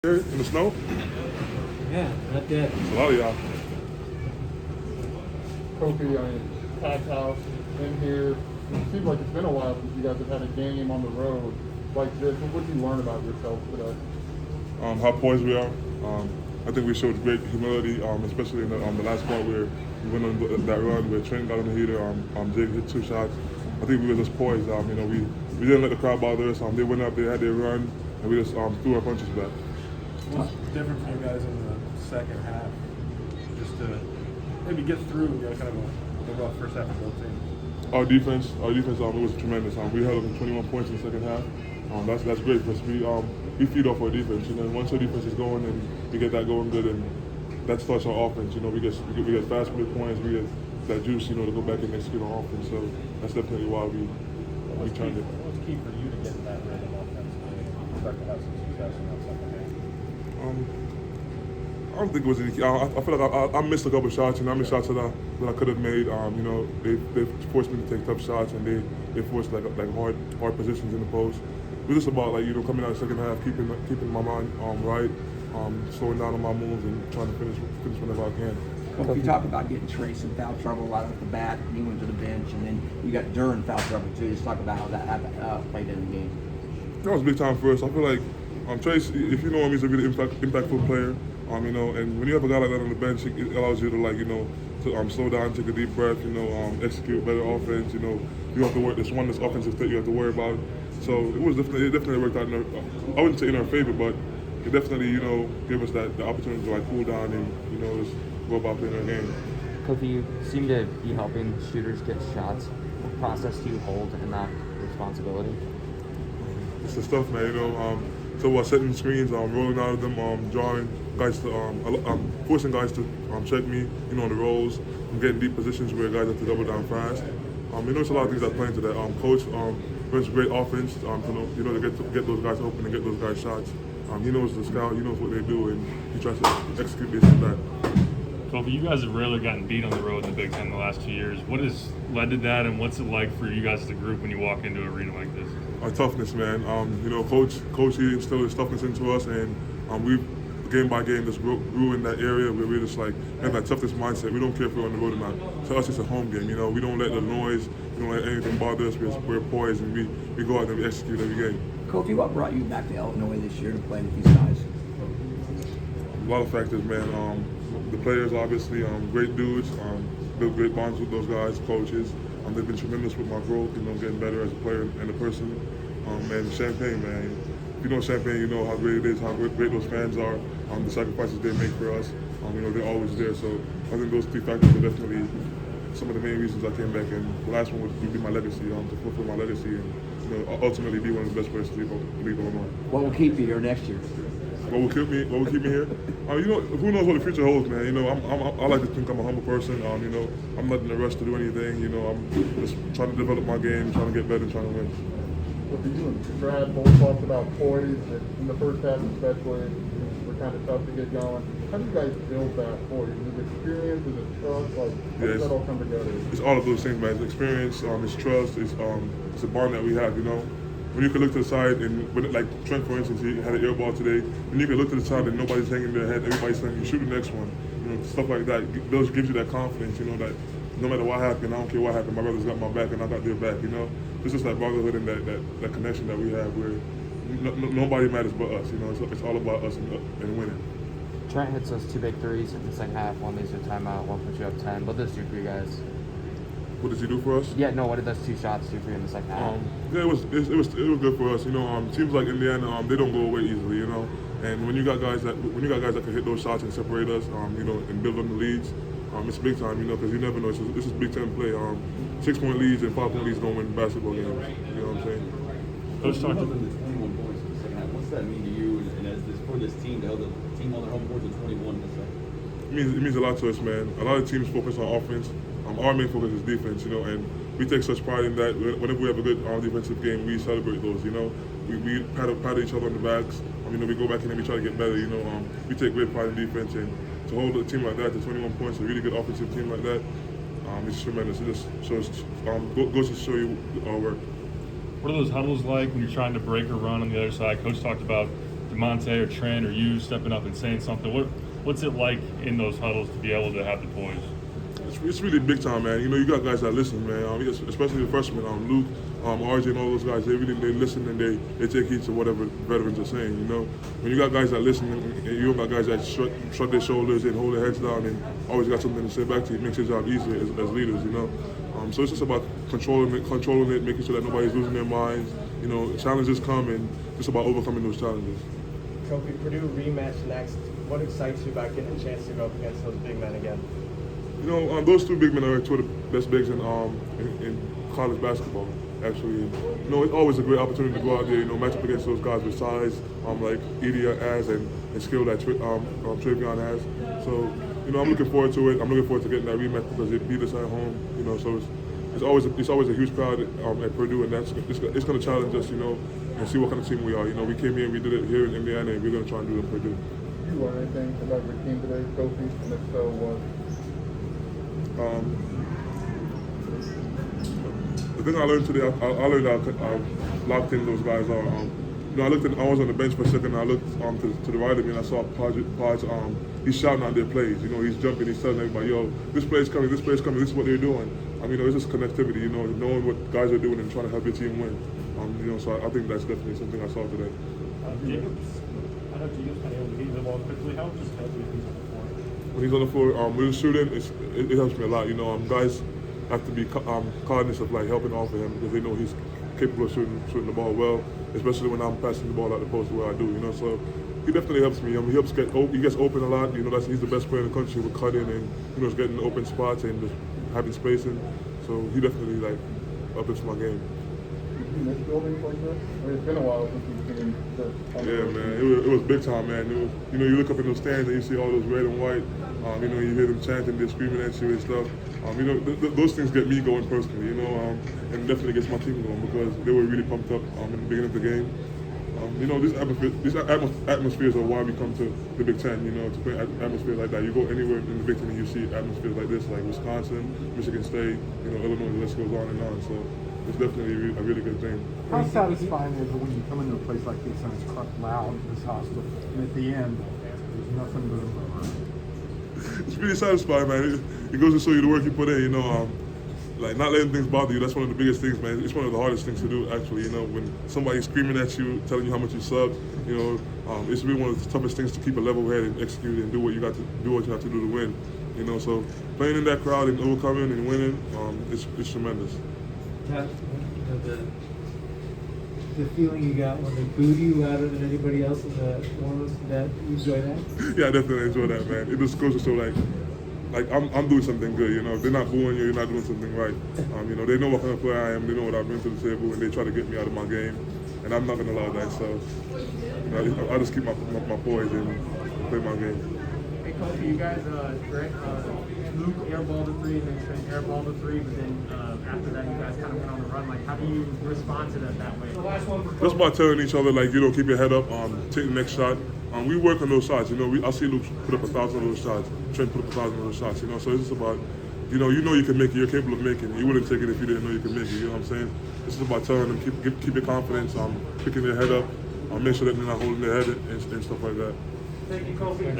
In the snow? Yeah, not dead. A lot of y'all. Kofi, Pat's house, in here. It seems like it's been a while since you guys have had a game on the road like this. What did you learn about yourself today? How poised we are. I think we showed great humility, especially in the last part where we went on that run where Trent got on the heater. Jake hit 2 shots. I think we were just poised. We didn't let the crowd bother us. They went up, they had their run, and we just threw our punches back. What's different for you guys in the second half? Just to maybe get through kind of a rough first half of both teams. Our defense, it was tremendous. We held up 21 points in the second half. That's great because we feed off our defense. Once our defense is going and we get that going good, and that starts our offense. We get fast break points, we get that juice, to go back and execute on offense. So that's definitely why we turned it. What's key for you to get that rhythm offensively and start to have some success in that second half? I don't think it was any key. I feel like I missed a couple shots, and I missed shots that I could have made. They forced me to take tough shots, and they forced like hard positions in the post. It was just about coming out the second half, keeping my mind right, slowing down on my moves, and trying to finish whenever I can. Well, you talk about getting Trace in foul trouble right off the bat, and he went to the bench, and then you got Durr in foul trouble too. Just talk about how that played in the game. That was big time for us. I feel like Trace, if you know him, he's a really impactful player. And when you have a guy like that on the bench, it allows you to slow down, take a deep breath, execute better offense. You have to work this offensive thing you have to worry about. So it definitely worked out. I wouldn't say in our favor, but it definitely gave us the opportunity to cool down and just go about playing our game. Kofi, you seem to be helping shooters get shots. What process do you hold in that responsibility? It's the stuff, man. So setting screens, rolling out of them, drawing guys to, forcing guys to check me, on the rolls. I'm getting deep positions where guys have to double down fast. It's a lot of things that play into that. Coach runs great offense, to get those guys open and get those guys shots. He knows the scout, he knows what they do, and he tries to execute this and that. Kofi, you guys have rarely gotten beat on the road in the Big Ten in the last 2 years. What has led to that, and what's it like for you guys as a group when you walk into an arena like this? Our toughness, man. Coach he instilled his toughness into us, and we game by game just grew in that area where we just have that toughness mindset. We don't care if we're on the road or not. To us, it's a home game. We don't let the noise, we don't let anything bother us. We're poised, and we go out there and we execute every game. Kofi, what brought you back to Illinois this year to play with these guys? A lot of factors, man. The players, obviously, great dudes, built great bonds with those guys, coaches. They've been tremendous with my growth, getting better as a player and a person. And Champaign, man. If you know Champaign, you know how great it is, how great those fans are, the sacrifices they make for us. They're always there. So I think those 3 factors are definitely some of the main reasons I came back. And the last one would be my legacy, to fulfill my legacy and ultimately be one of the best players to leave Illinois. What will keep you here next year? What will keep me here? Who knows what the future holds, man. I like to think I'm a humble person. I'm not in a rush to do anything. I'm just trying to develop my game, trying to get better, trying to win. What you and Brad both talked about poise in the first half, especially. We're kind of tough to get going. How do you guys build that poise? Is it experience? Is it trust? How does that all come together? It's all of those things, man. It's experience, it's trust, it's a bond that we have. When you can look to the side and like Trent, for instance, he had an air ball today. When you can look to the side and nobody's hanging their head, everybody's saying, you shoot the next one. Stuff like that. Those gives you that confidence. That no matter what happened, I don't care what happened. My brothers got my back and I got their back. It's just that brotherhood and that connection that we have where nobody matters but us. It's all about us and winning. Trent hits those 2 big threes in the second half. One leads to a timeout. One puts you up 10. What does this do for you guys? What does he do for us? Yeah, no. What did those 2 shots do for you in the second half? Yeah, it was good for us. Teams like Indiana, they don't go away easily. And when you got guys that can hit those shots and separate us, and build on the leads, it's big time. Because you never know. This is Big Ten play. 6-point leads and 5-point leads don't win basketball games. You know what I'm saying? Coach talked about the 21 points in the second half. What's that mean to you? And as for this team, to hold the team on their home court to 21 in the second? It means a lot to us, man. A lot of teams focus on offense. Our main focus is defense, and we take such pride in that. Whenever we have a good defensive game, we celebrate those, We pat each other on the backs. We go back in and we try to get better, We take great pride in defense, and to hold a team like that to 21 points, a really good offensive team like that, it's tremendous. It just shows, goes to show you our work. What are those huddles like when you're trying to break a run on the other side? Coach talked about DeMonte or Trent or you stepping up and saying something? What's it like in those huddles to be able to have the poise? It's really big time, man. You know, you got guys that listen, man. Especially the freshmen, Luke, RJ, and all those guys. They listen and they take heed to whatever veterans are saying. You know, when you got guys that listen and you got guys that shrug their shoulders and hold their heads down and always got something to say back to you, it makes your job easier as leaders. You know, so it's just about controlling it, making sure that nobody's losing their minds. You know, challenges come and it's about overcoming those challenges. Kofi, Purdue rematch next. What excites you about getting a chance to go up against those big men again? You know, those two big men are two of the best bigs in college basketball, actually. You know, it's always a great opportunity to go out there, you know, match up against those guys with size, like Edie has and skill that Travion has. So, you know, I'm looking forward to it. I'm looking forward to getting that rematch because it beat us at home, you know, so it's always a huge crowd at Purdue, and it's going to challenge us, you know, and see what kind of team we are. You know, we came here, we did it here in Indiana, and we're going to try and do it in Purdue. Did you learn anything about your team today, Kofi? And if so, what? The thing I learned today, I learned how locked in those guys are. You know, I was on the bench for a second. And I looked to the right of me and I saw Podge. He's shouting out their plays. You know, he's jumping. He's telling everybody, "Yo, this play's coming. This play's coming. This is what they're doing." I mean, you know, it's just connectivity. You know, knowing what guys are doing and trying to help your team win. You know, so I think that's definitely something I saw today. I know Jacob's kind of able to get the ball quickly. How does Kofi when he's on the floor? When he's on the floor, when he's shooting, it helps me a lot. You know, guys have to be cognizant of like helping off of him because they know he's capable of shooting the ball well, especially when I'm passing the ball out the post the way I do. You know, so he definitely helps me. He gets open a lot. You know, he's the best player in the country with cutting and you know, getting open spots and just having spacing. So he definitely like uplifts my game. You miss buildings like this? I mean, it's been a while since you've seen this. Yeah, man, it was big time, man. It was, you know, you look up in those stands and you see all those red and white. You know, you hear them chanting, they're screaming at you and stuff. You know, those things get me going personally, you know, and definitely gets my team going because they were really pumped up in the beginning of the game. You know, these atmospheres are why we come to the Big Ten, you know, to play atmospheres like that. You go anywhere in the Big Ten and you see atmospheres like this, like Wisconsin, Michigan State, you know, Illinois, the list goes on and on. So it's definitely a really good thing. How satisfying is it when you come into a place like this and it's loud, it's hostile, and at the end, there's nothing but a murmur? It's really satisfying, man. It goes to show you the work you put in, you know. Like not letting things bother you, that's one of the biggest things, man. It's one of the hardest things to do, actually, you know, when somebody's screaming at you, telling you how much you subbed, you know, it's really one of the toughest things to keep a level head and execute and do what you have to do to win, you know. So playing in that crowd and overcoming and winning, it's tremendous. The feeling you got when they booed you louder than anybody else in the performance, that you enjoy that? Yeah, I definitely enjoy that, man. It just goes to show like I'm doing something good, you know. If they're not booing you, you're not doing something right. You know, they know what kind of player I am, they know what I bring to the table, and they try to get me out of my game, and I'm not gonna allow that. So, you know, I just keep my poise and play my game. Hey, Kofi, you guys, Luke airballed the three, and then Trent airballed the three, but then after that, you guys kind of went on the run. Like, how do you respond to that way? Just by telling each other, like, you know, keep your head up, take the next shot. We work on those shots, you know. I see Luke put up 1,000 of those shots, Trent put up 1,000 of those shots, you know. So it's just about, you know you can make it, you're capable of making it. You wouldn't take it if you didn't know you could make it, you know what I'm saying? It's just about telling them, keep your confidence, picking their head up, make sure that they're not holding their head and stuff like that. Thank you, Kofi.